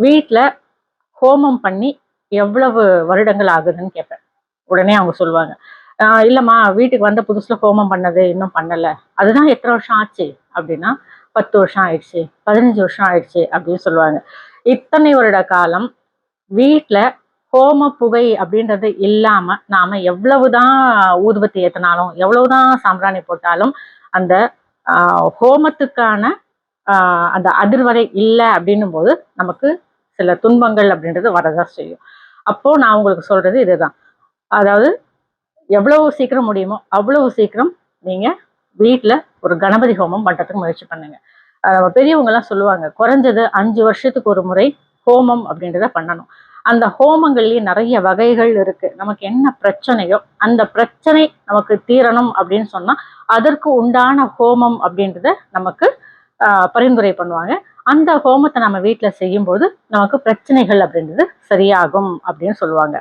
வீட்டுல ஹோமம் பண்ணி எவ்வளவு வருடங்கள் ஆகுதுன்னு கேட்பேன். உடனே அவங்க சொல்லுவாங்க, இல்லம்மா வீட்டுக்கு வந்த புதுசுல ஹோமம் பண்ணது இன்னும் பண்ணல. அதுதான் எத்தனை வருஷம் ஆச்சு அப்படின்னா, 10 வருஷம் ஆயிடுச்சு, 15 வருஷம் ஆயிடுச்சு அப்படின்னு சொல்லுவாங்க. இத்தனை வருட காலம் வீட்டுல ஹோம புகை அப்படின்றது இல்லாம நாம எவ்வளவுதான் ஊதுபத்தி ஏத்தினாலும், எவ்வளவுதான் சாம்பிராணி போட்டாலும், அந்த ஹோமத்துக்கான அந்த அதிர்வலை இல்லை அப்படின்னும் போது நமக்கு சில துன்பங்கள் அப்படின்றது வரதான் செய்யும். அப்போ நான் உங்களுக்கு சொல்றது இதுதான். அதாவது எவ்வளவு சீக்கிரம் முடியுமோ அவ்வளவு சீக்கிரம் நீங்க வீட்டுல ஒரு கணபதி ஹோமம் பண்றதுக்கு முயற்சி பண்ணுங்க. பெரியவங்க எல்லாம் சொல்லுவாங்க, குறைஞ்சது 5 வருஷத்துக்கு ஒரு முறை ஹோமம் அப்படின்றத பண்ணணும். அந்த ஹோமங்கள்லயே நிறைய வகைகள் இருக்கு. நமக்கு என்ன பிரச்சனையோ அந்த பிரச்சனை நமக்கு தீரணும் அப்படின்னு சொன்னா அதற்கு உண்டான ஹோமம் அப்படின்றத நமக்கு பரிந்துரை பண்ணுவாங்க. அந்த ஹோமத்தை நம்ம வீட்டுல செய்யும்போது நமக்கு பிரச்சனைகள் அப்படின்றது சரியாகும் அப்படின்னு சொல்லுவாங்க.